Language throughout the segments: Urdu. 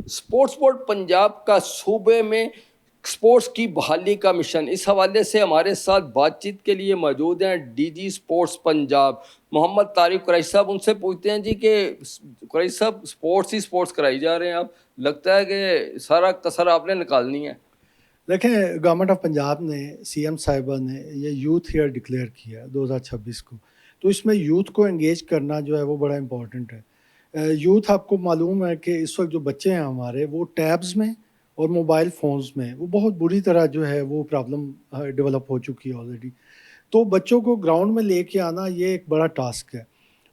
اسپورٹس بورڈ پنجاب کا صوبے میں اسپورٹس کی بحالی کا مشن، اس حوالے سے ہمارے ساتھ بات چیت کے لیے موجود ہیں ڈی جی اسپورٹس پنجاب محمد طارق قریشی صاحب. ان سے پوچھتے ہیں جی کہ قریشی صاحب اسپورٹس ہی اسپورٹس کرائی جا رہے ہیں، اب لگتا ہے کہ سارا کسر آپ نے نکالنی ہے. دیکھیں، گورنمنٹ آف پنجاب نے سی ایم صاحبہ نے یہ یوتھ ایئر ڈکلیئر کیا 2026 کو، تو اس میں یوتھ کو انگیج کرنا جو ہے وہ بڑا امپورٹنٹ ہے. یوتھ آپ کو معلوم ہے کہ اس وقت جو بچے ہیں ہمارے وہ ٹیبز میں اور موبائل فونز میں وہ بہت بری طرح جو ہے وہ پرابلم ڈیولپ ہو چکی ہے آلریڈی. تو بچوں کو گراؤنڈ میں لے کے آنا یہ ایک بڑا ٹاسک ہے.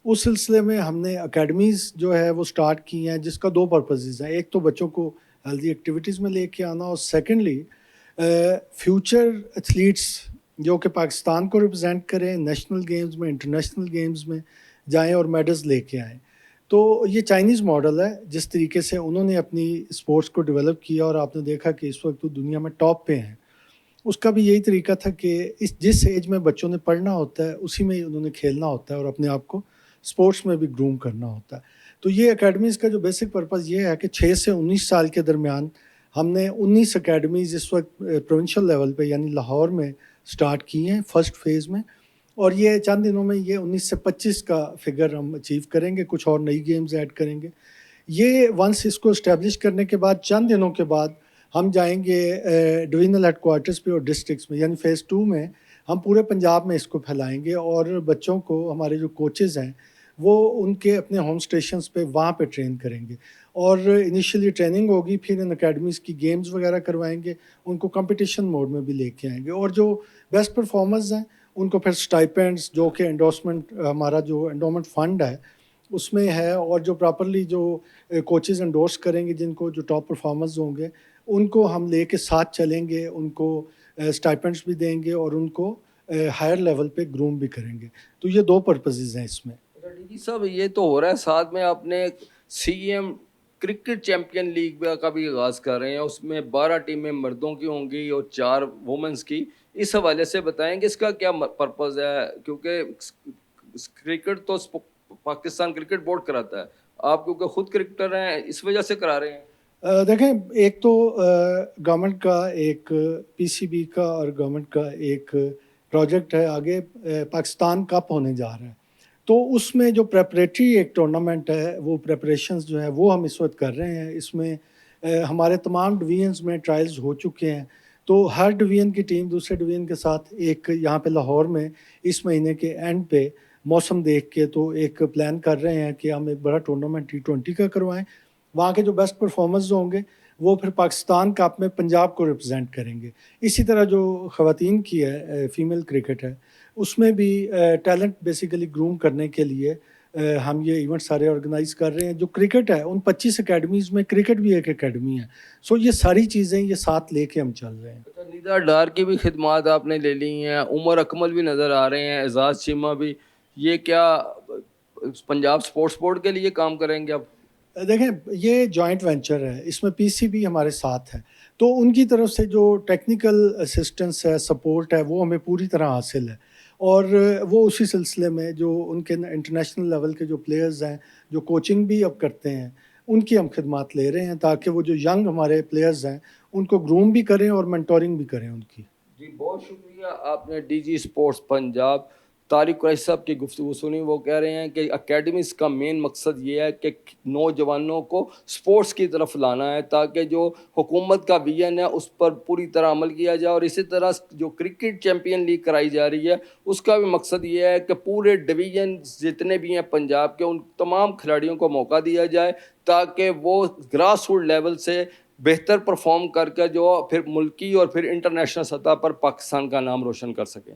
اس سلسلے میں ہم نے اکیڈمیز جو ہے وہ سٹارٹ کی ہیں، جس کا دو پرپزز ہیں. ایک تو بچوں کو ہیلدی ایکٹیویٹیز میں لے کے آنا، اور سیکنڈلی فیوچر ایتھلیٹس جو کہ پاکستان کو ریپرزینٹ کریں، نیشنل گیمز میں انٹرنیشنل گیمز میں جائیں اور میڈلز لے کے آئیں. تو یہ چائنیز ماڈل ہے جس طریقے سے انہوں نے اپنی اسپورٹس کو ڈیولپ کیا، اور آپ نے دیکھا کہ اس وقت تو دنیا میں ٹاپ پہ ہیں. اس کا بھی یہی طریقہ تھا کہ جس ایج میں بچوں نے پڑھنا ہوتا ہے اسی میں انہوں نے کھیلنا ہوتا ہے اور اپنے آپ کو اسپورٹس میں بھی گروم کرنا ہوتا ہے. تو یہ اکیڈمیز کا جو بیسک پرپز یہ ہے کہ 6 سے 19 سال کے درمیان ہم نے 19 اکیڈمیز اس وقت پروونشل لیول پہ یعنی لاہور میں سٹارٹ کی ہیں فرسٹ فیز میں، اور یہ چند دنوں میں یہ 19 سے 25 کا فگر ہم اچیو کریں گے. کچھ اور نئی گیمز ایڈ کریں گے. یہ ونس اس کو اسٹیبلش کرنے کے بعد چند دنوں کے بعد ہم جائیں گے ڈویژنل ہیڈ کوارٹرز پہ اور ڈسٹرکٹس میں، یعنی فیز 2 میں ہم پورے پنجاب میں اس کو پھیلائیں گے، اور بچوں کو ہمارے جو کوچز ہیں وہ ان کے اپنے ہوم اسٹیشنز پہ وہاں پہ ٹرین کریں گے. اور انیشیلی ٹریننگ ہوگی، پھر ان اکیڈمیز کی گیمز وغیرہ کروائیں گے، ان کو کمپٹیشن موڈ میں بھی لے کے آئیں گے. اور جو بیسٹ پرفارمرز ہیں ان کو پھر اسٹائپینڈس جو کہ انڈورسمنٹ ہمارا جو انڈورمنٹ فنڈ ہے اس میں ہے، اور جو پراپرلی جو کوچز انڈورس کریں گے جن کو جو ٹاپ پرفارمرز ہوں گے ان کو ہم لے کے ساتھ چلیں گے، ان کو اسٹائپینڈس بھی دیں گے اور ان کو ہائر لیول پہ گروم بھی کریں گے. تو یہ دو پرپزز ہیں اس میں. ڈی جی صاحب یہ تو ہو رہا ہے، ساتھ میں آپ نے C M cricket champion league کا بھی آغاز کر رہے ہیں، اس میں 12 ٹیمیں مردوں کی ہوں گی اور 4 وومنس کی. اس حوالے سے بتائیں گے اس کا کیا پرپز ہے؟ کیونکہ کرکٹ تو پاکستان کرکٹ بورڈ کراتا ہے، آپ کیونکہ خود کرکٹر ہیں اس وجہ سے کرا رہے ہیں. دیکھیں، ایک تو گورنمنٹ کا ایک پی سی بی کا اور گورنمنٹ کا ایک پروجیکٹ ہے، آگے پاکستان کپ ہونے جا رہا ہے. تو اس میں جو پریپریٹری ایک ٹورنامنٹ ہے وہ پریپریشنز جو ہے وہ ہم اس وقت کر رہے ہیں. اس میں ہمارے تمام ڈویژنز میں ٹرائلز ہو چکے ہیں. تو ہر ڈویژن کی ٹیم دوسرے ڈویژن کے ساتھ ایک یہاں پہ لاہور میں اس مہینے کے اینڈ پہ موسم دیکھ کے تو ایک پلان کر رہے ہیں کہ ہم ایک بڑا ٹورنامنٹ T20 کا کروائیں. وہاں کے جو بیسٹ پرفارمرز ہوں گے وہ پھر پاکستان کپ میں پنجاب کو ریپرزینٹ کریں گے. اسی طرح جو خواتین کی ہے فیمیل کرکٹ ہے اس میں بھی ٹیلنٹ بیسیکلی گروم کرنے کے لیے ہم یہ ایونٹ سارے آرگنائز کر رہے ہیں. جو کرکٹ ہے ان 25 اکیڈمیز میں کرکٹ بھی ایک اکیڈمی ہے. سو یہ ساری چیزیں یہ ساتھ لے کے ہم چل رہے ہیں. نیدا ڈار کی بھی خدمات آپ نے لے لی ہیں، عمر اکمل بھی نظر آ رہے ہیں، اعزاز چیمہ بھی. یہ کیا پنجاب اسپورٹس بورڈ کے لیے کام کریں گے اب؟ دیکھیں، یہ جوائنٹ وینچر ہے، اس میں پی سی بی ہمارے ساتھ ہے، تو ان کی طرف سے جو ٹیکنیکل اسسٹنس ہے، سپورٹ ہے، وہ ہمیں پوری طرح حاصل ہے. اور وہ اسی سلسلے میں جو ان کے انٹرنیشنل لیول کے جو پلیئرز ہیں جو کوچنگ بھی اب کرتے ہیں ان کی ہم خدمات لے رہے ہیں، تاکہ وہ جو ینگ ہمارے پلیئرز ہیں ان کو گروم بھی کریں اور مینٹورنگ بھی کریں ان کی. جی بہت شکریہ. آپ نے D G sports Punjab Tariq Qureshi صاحب کی گفتگو سنی. وہ کہہ رہے ہیں کہ اکیڈمیز کا مین مقصد یہ ہے کہ نوجوانوں کو اسپورٹس کی طرف لانا ہے، تاکہ جو حکومت کا ویژن ہے اس پر پوری طرح عمل کیا جائے. اور اسی طرح جو کرکٹ چیمپئن لیگ کرائی جا رہی ہے اس کا بھی مقصد یہ ہے کہ پورے ڈویژن جتنے بھی ہیں پنجاب کے ان تمام کھلاڑیوں کو موقع دیا جائے، تاکہ وہ گراس روٹ لیول سے بہتر پرفارم کر کے جو پھر ملکی اور پھر انٹرنیشنل سطح پر پاکستان کا نام روشن کر سکیں.